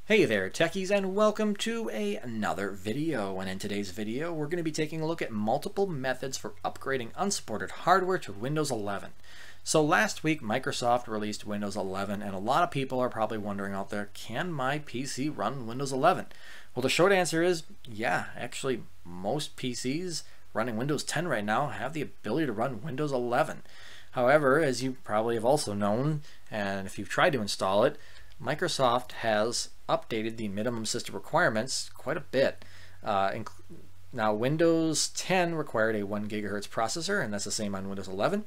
Hey there techies, and welcome to another video. And in today's video we're going to be taking a look at multiple methods for upgrading unsupported hardware to Windows 11. So last week Microsoft released Windows 11 and a lot of people are probably wondering out there, can my PC run Windows 11? Well, the short answer is yeah, actually most PCs running Windows 10 right now have the ability to run Windows 11. However, as you probably have also known, and if you've tried to install it, Microsoft has updated the minimum system requirements quite a bit. Now Windows 10 required a 1 GHz processor, and that's the same on Windows 11.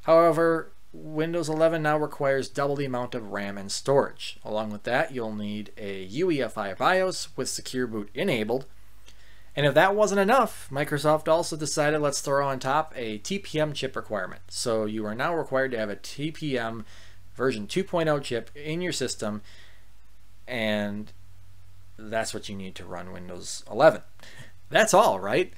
However, Windows 11 now requires double the amount of RAM and storage. Along with that, you'll need a UEFI BIOS with Secure Boot enabled. And if that wasn't enough, Microsoft also decided let's throw on top a TPM chip requirement. So you are now required to have a TPM version 2.0 chip in your system, and that's what you need to run Windows 11. That's all, right?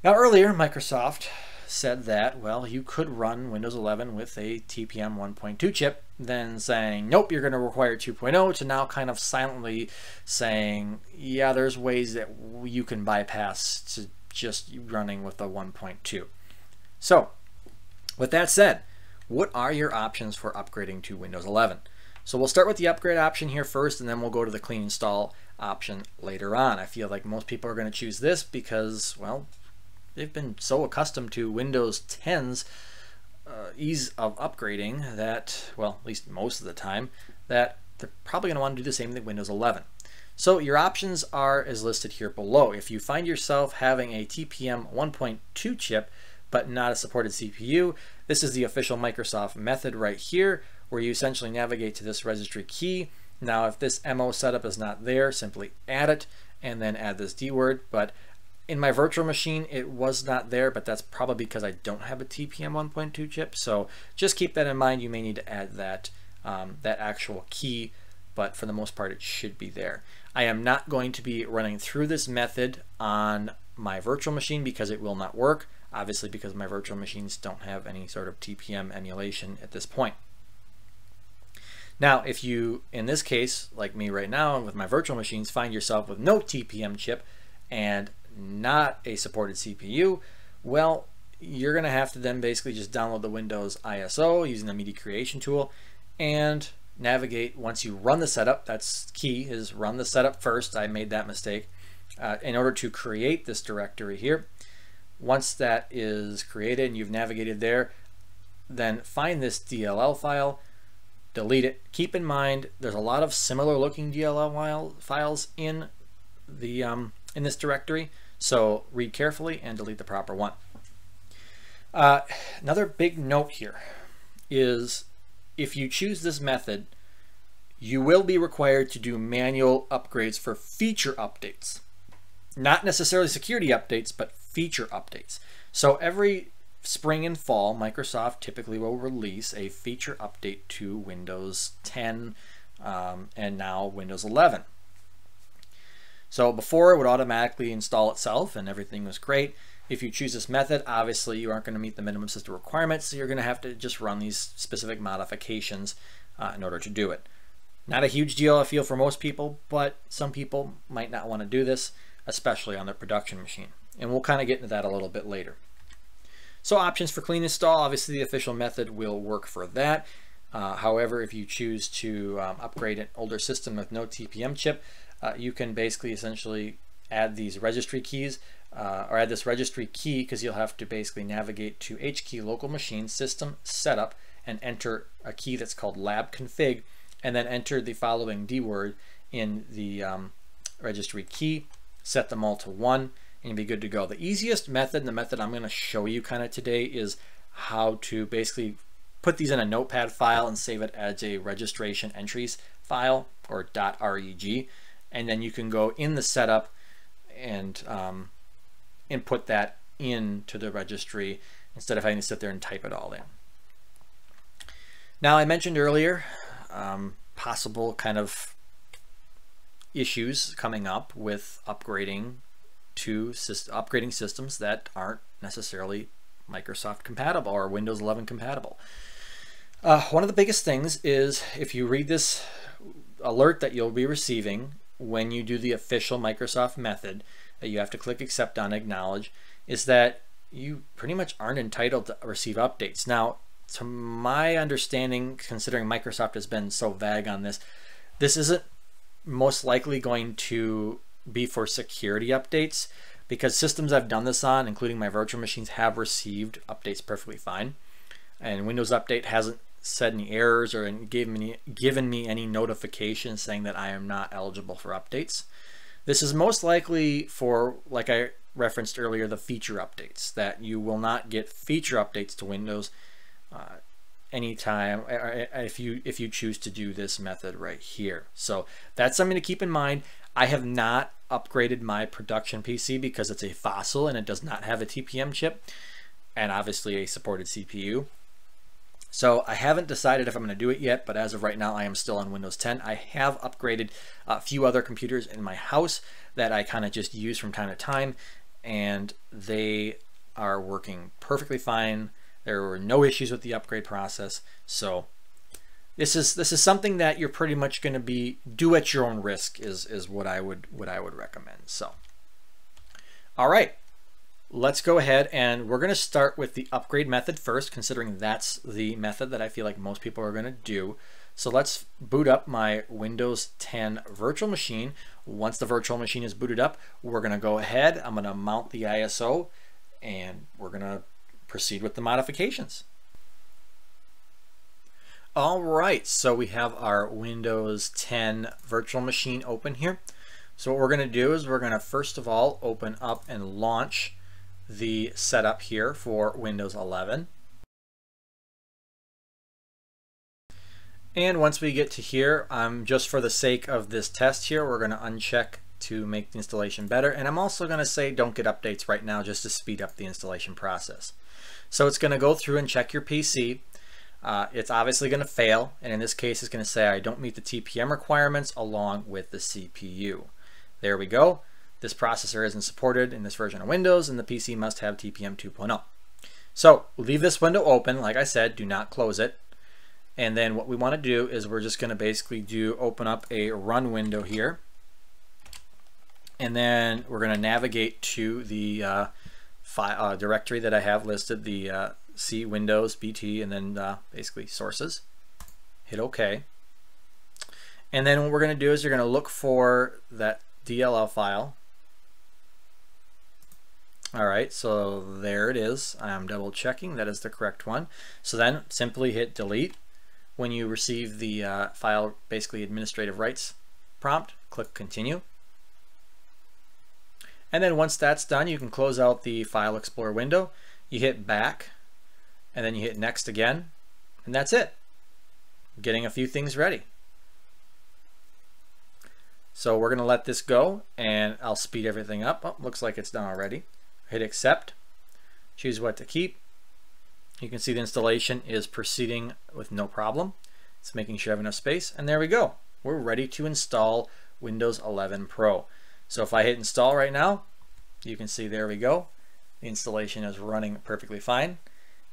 Now earlier Microsoft said that, well, you could run Windows 11 with a TPM 1.2 chip, then saying nope, you're going to require 2.0, to now kind of silently saying yeah, there's ways that you can bypass to just running with a 1.2. So with that said, what are your options for upgrading to Windows 11? So we'll start with the upgrade option here first, and then we'll go to the clean install option later on. I feel like most people are going to choose this because, well, they've been so accustomed to Windows 10's ease of upgrading that, well, at least most of the time, that they're probably going to want to do the same thing with Windows 11. So your options are as listed here below. If you find yourself having a TPM 1.2 chip but not a supported CPU, this is the official Microsoft method right here, where you essentially navigate to this registry key. Now if this MO setup is not there, simply add it and then add this dword. But in my virtual machine it was not there, but that's probably because I don't have a TPM 1.2 chip. So just keep that in mind. You may need to add that that actual key, but for the most part it should be there. I am not going to be running through this method on my virtual machine because it will not work, obviously because my virtual machines don't have any sort of TPM emulation at this point. Now if you, in this case, like me right now with my virtual machines, find yourself with no TPM chip and not a supported CPU, well, you're going to have to then basically just download the Windows ISO using the media creation tool and navigate. Once you run the setup, that's key, is run the setup first. I made that mistake. In order to create this directory here, once that is created and you've navigated there, then find this DLL file, delete it. Keep in mind there's a lot of similar looking DLL files in the in this directory, so read carefully and delete the proper one. Another big note here is if you choose this method, you will be required to do manual upgrades for feature updates. Not necessarily security updates, but feature updates. So every spring and fall, Microsoft typically will release a feature update to Windows 10 and now Windows 11. So before, it would automatically install itself and everything was great. If you choose this method, obviously you aren't going to meet the minimum system requirements, so you're going to have to just run these specific modifications in order to do it. Not a huge deal, I feel, for most people, but some people might not want to do this, especially on their production machine. And we'll kind of get into that a little bit later. So options for clean install, obviously the official method will work for that. However, if you choose to upgrade an older system with no TPM chip, you can basically essentially add these registry keys, or add this registry key, because you'll have to basically navigate to HKey local machine system setup and enter a key that's called LabConfig, and then enter the following dword in the registry key, set them all to 1, and you'll be good to go. The easiest method, and the method I'm going to show you kind of today, is how to basically put these in a notepad file and save it as a registration entries file, or .reg, and then you can go in the setup and input that into the registry instead of having to sit there and type it all in. Now I mentioned earlier possible kind of issues coming up with upgrading systems that aren't necessarily Microsoft compatible or Windows 11 compatible. One of the biggest things is, if you read this alert that you'll be receiving when you do the official Microsoft method that you have to click accept on acknowledge is that you pretty much aren't entitled to receive updates. Now, to my understanding, considering Microsoft has been so vague on this, this isn't most likely going to be for security updates, because systems I've done this on, including my virtual machines, have received updates perfectly fine. And Windows Update hasn't said any errors or given me any notifications saying that I am not eligible for updates. This is most likely for, like I referenced earlier, the feature updates, that you will not get feature updates to Windows anytime if you choose to do this method right here. So that's something to keep in mind. I have not upgraded my production PC because it's a fossil and it does not have a TPM chip and obviously a supported CPU. So I haven't decided if I'm going to do it yet, but as of right now I am still on Windows 10. I have upgraded a few other computers in my house that I kind of just use from time to time, and they are working perfectly fine. There were no issues with the upgrade process. So this is something that you're pretty much going to be do at your own risk is what I would recommend. So all right, let's go ahead and we're going to start with the upgrade method first, considering that's the method that I feel like most people are going to do. So let's boot up my Windows 10 virtual machine. Once the virtual machine is booted up, we're going to go ahead. I'm going to mount the ISO and we're going to proceed with the modifications. All right, so we have our Windows 10 virtual machine open here. So what we're going to do is we're going to first of all open up and launch the setup here for Windows 11. And once we get to here, just for the sake of this test here, we're going to uncheck to make the installation better. And I'm also going to say don't get updates right now, just to speed up the installation process. So it's going to go through and check your PC. It's obviously going to fail, and in this case it's going to say I don't meet the TPM requirements along with the CPU. There we go. This processor isn't supported in this version of Windows, and the PC must have TPM 2.0. So leave this window open. Like I said, do not close it. And then what we want to do is we're just going to basically open up a run window here, and then we're going to navigate to the file directory that I have listed, the C Windows BT, and then basically sources. Hit OK. And then what we're going to do is you're going to look for that DLL file. All right, so there it is. I'm double checking that is the correct one. So then simply hit delete. When you receive the file basically administrative rights prompt, click continue. And then once that's done, you can close out the File Explorer window. You hit back, and then you hit next again, and that's it. Getting a few things ready. So we're going to let this go, and I'll speed everything up. Oh, looks like it's done already. Hit accept. Choose what to keep. You can see the installation is proceeding with no problem. It's making sure I have enough space, and there we go. We're ready to install Windows 11 Pro. So if I hit install right now, you can see there we go. The installation is running perfectly fine.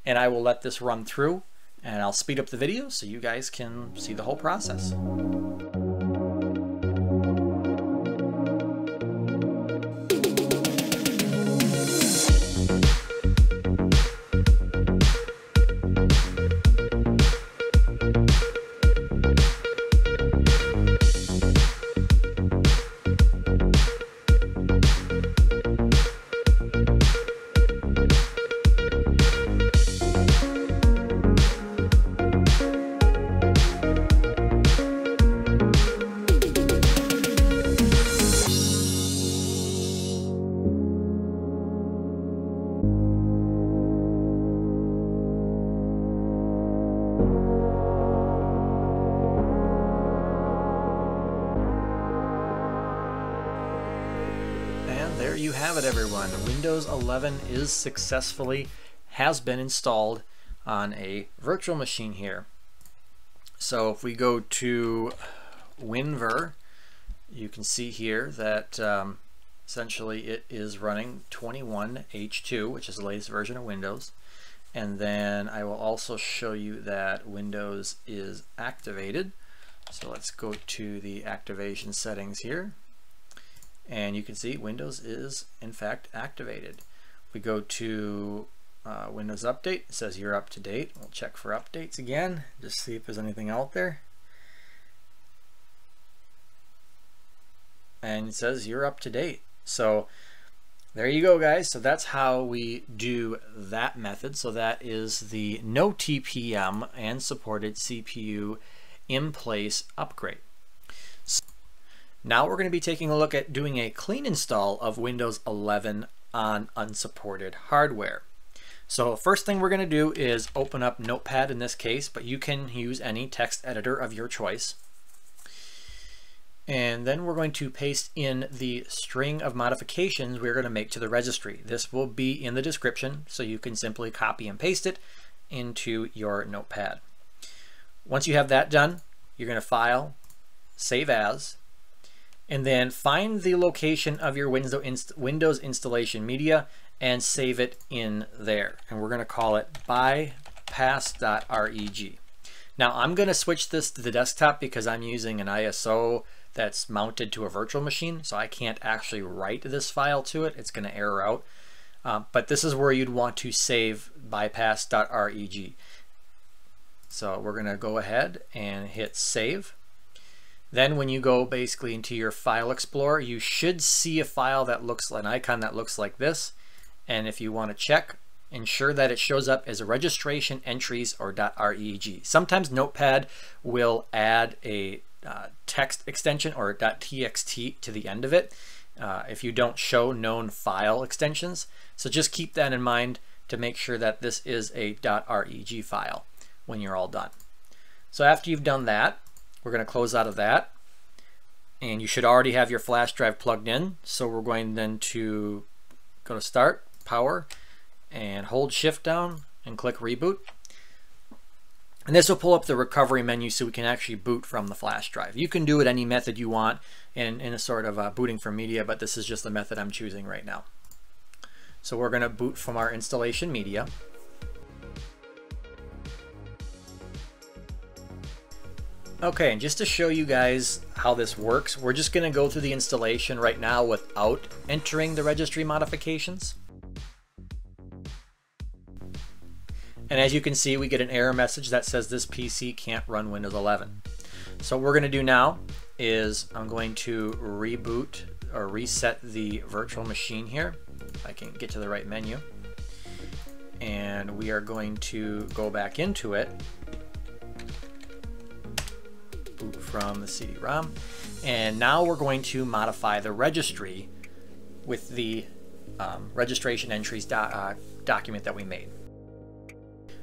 And I will let this run through, and I'll speed up the video so you guys can see the whole process. There you have it, everyone. Windows 11 has been installed on a virtual machine here. So if we go to WinVer, you can see here that essentially it is running 21H2, which is the latest version of Windows. And then I will also show you that Windows is activated. So let's go to the activation settings here, and you can see Windows is in fact activated. We go to Windows Update. It says you're up to date. We'll check for updates again, just see if there's anything out there. And it says you're up to date. So there you go, guys. So that's how we do that method. So that is the no TPM and supported CPU in place upgrade. So now we're going to be taking a look at doing a clean install of Windows 11 on unsupported hardware. So first thing we're going to do is open up Notepad in this case, but you can use any text editor of your choice. And then we're going to paste in the string of modifications we're going to make to the registry. This will be in the description, so you can simply copy and paste it into your Notepad. Once you have that done, you're going to File, Save As, and then find the location of your Windows installation media and save it in there. And we're going to call it bypass.reg. Now I'm going to switch this to the desktop because I'm using an ISO that's mounted to a virtual machine, so I can't actually write this file to it. It's going to error out. But this is where you'd want to save bypass.reg. So we're going to go ahead and hit save. Then when you go basically into your file explorer, you should see a file that looks like an icon that looks like this. And if you want to check, ensure that it shows up as a registration entries or .reg. Sometimes Notepad will add a text extension or .txt to the end of it if you don't show known file extensions. So just keep that in mind to make sure that this is a .reg file when you're all done. So after you've done that, we're going to close out of that, and you should already have your flash drive plugged in. So we're going then to go to Start, Power, and hold Shift down and click Reboot. And this will pull up the recovery menu so we can actually boot from the flash drive. You can do it any method you want in a sort of booting from media, but this is just the method I'm choosing right now. So we're going to boot from our installation media. Okay, and just to show you guys how this works, we're just going to go through the installation right now without entering the registry modifications. And as you can see, we get an error message that says this PC can't run Windows 11. So what we're going to do now is I'm going to reboot or reset the virtual machine here. If I can get to the right menu. And we are going to go back into it. Boot from the CD-ROM. And now we're going to modify the registry with the registration entries document that we made.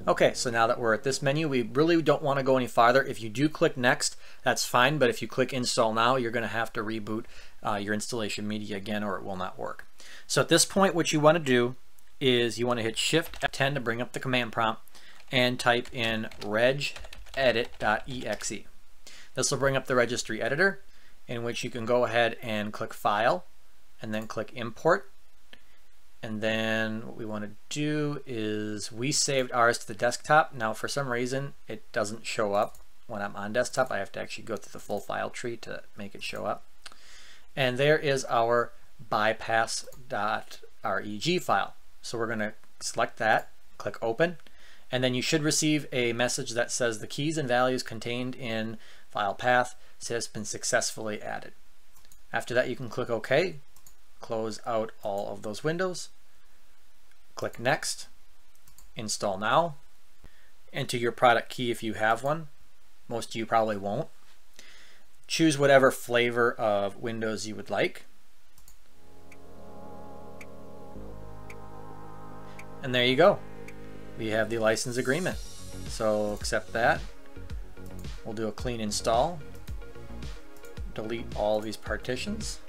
Okay, so now that we're at this menu, we really don't want to go any farther. If you do click Next, that's fine, but if you click Install Now, you're going to have to reboot your installation media again, or it will not work. So at this point, what you want to do is you want to hit Shift F10 to bring up the command prompt and type in regedit.exe. This will bring up the registry editor, in which you can go ahead and click File, and then click Import. And then what we want to do is we saved ours to the desktop. Now for some reason it doesn't show up when I'm on desktop. I have to actually go through the full file tree to make it show up. And there is our bypass.reg file. So we're going to select that, click Open, and then you should receive a message that says the keys and values contained in file path has been successfully added. After that you can click OK. Close out all of those windows, click Next, Install Now, enter your product key if you have one. Most of you probably won't. Choose whatever flavor of Windows you would like. And there you go. We have the license agreement. So accept that. We'll do a clean install. Delete all these partitions.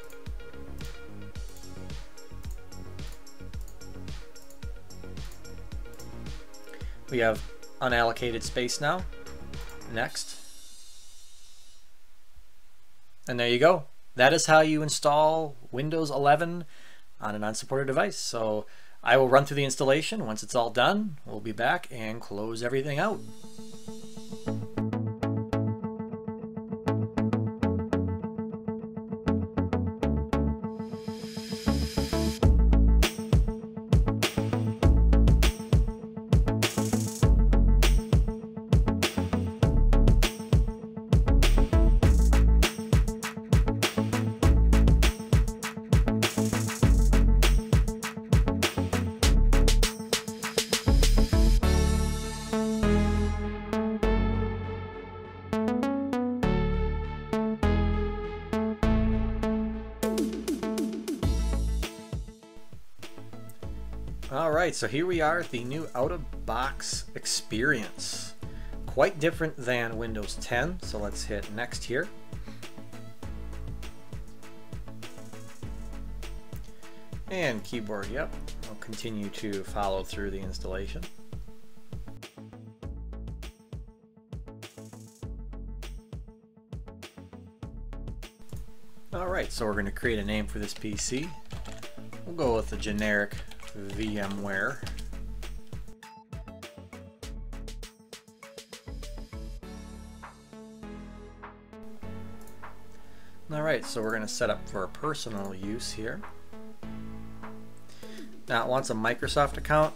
We have unallocated space now. Next. And there you go. That is how you install Windows 11 on an unsupported device. So I will run through the installation. Once it's all done, we'll be back and close everything out. Alright, so here we are at the new out-of-box experience. Quite different than Windows 10, so let's hit next here. And keyboard, yep. I'll continue to follow through the installation. Alright, so we're going to create a name for this PC. We'll go with the generic VMware. Alright, so we're going to set up for personal use here. Now it wants a Microsoft account.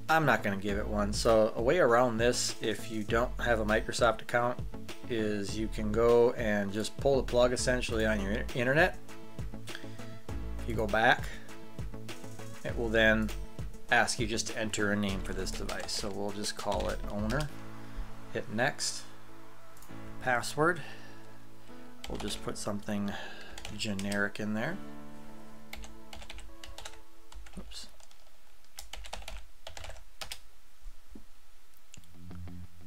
I'm not going to give it one. So a way around this, if you don't have a Microsoft account, is you can go and just pull the plug essentially on your internet. If you go back, it will then ask you just to enter a name for this device. So we'll just call it owner. Hit next. Password. We'll just put something generic in there. Oops.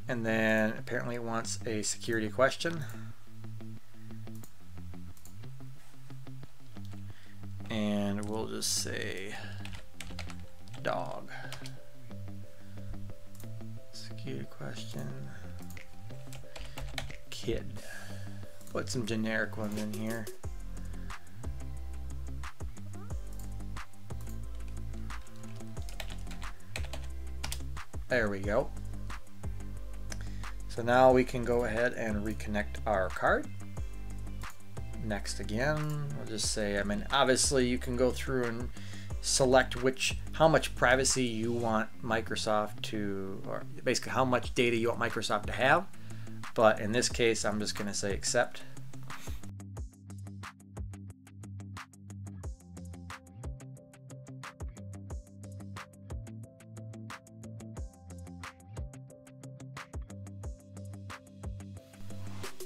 And then apparently it wants a security question. And we'll just say dog. Security question. Kid. Put some generic ones in here. There we go. So now we can go ahead and reconnect our card. Next again, we'll just say, I mean, obviously you can go through and select how much privacy you want Microsoft to, or basically how much data you want Microsoft to have. But in this case, I'm just going to say accept.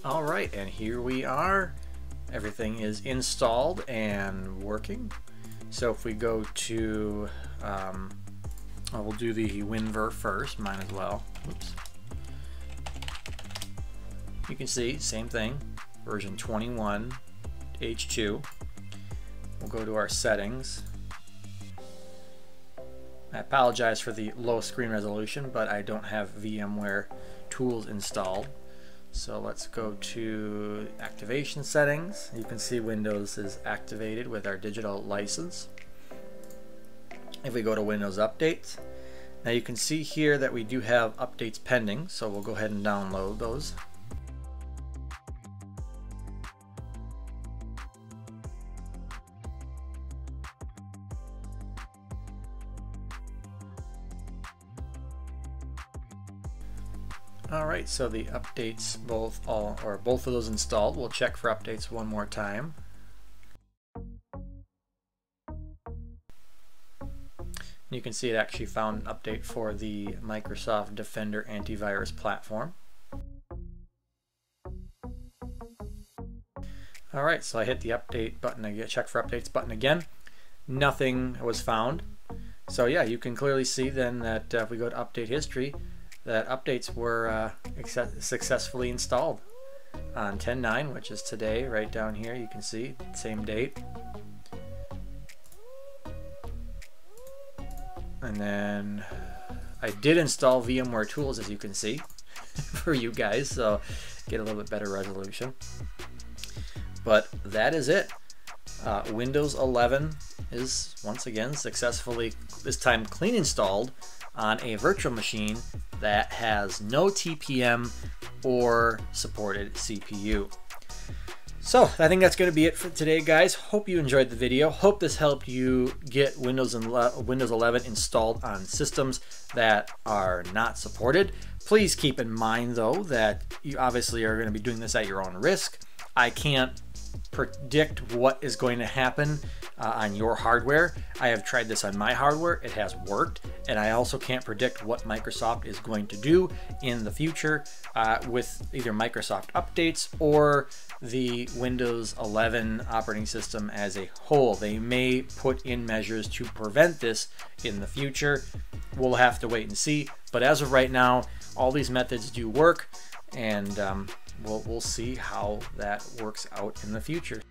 All right, and here we are. Everything is installed and working. So if we go to, we'll do the WinVer first, might as well. Oops. You can see, same thing, version 21, H2. We'll go to our settings. I apologize for the low screen resolution, but I don't have VMware tools installed. So let's go to activation settings. You can see Windows is activated with our digital license. If we go to Windows Updates, now you can see here that we do have updates pending, so we'll go ahead and download those. Alright, so the updates both of those installed. We'll check for updates one more time. You can see it actually found an update for the Microsoft Defender antivirus platform. Alright, so I hit the update button again, check for updates button again. Nothing was found. So yeah, you can clearly see then that if we go to update history, that updates were successfully installed on 10/9, which is today. Right down here you can see same date. And then I did install VMware tools, as you can see, for you guys, so get a little bit better resolution. But that is it. Windows 11 is once again successfully, this time clean installed on a virtual machine that has no TPM or supported CPU. So I think that's going to be it for today, guys. Hope you enjoyed the video. Hope this helped you get Windows 11 installed on systems that are not supported. Please keep in mind though that you obviously are going to be doing this at your own risk. I can't predict what is going to happen on your hardware. I have tried this on my hardware. It has worked. And I also can't predict what Microsoft is going to do in the future with either Microsoft updates or the Windows 11 operating system as a whole. They may put in measures to prevent this in the future. We'll have to wait and see. But as of right now, all these methods do work, and we'll see how that works out in the future.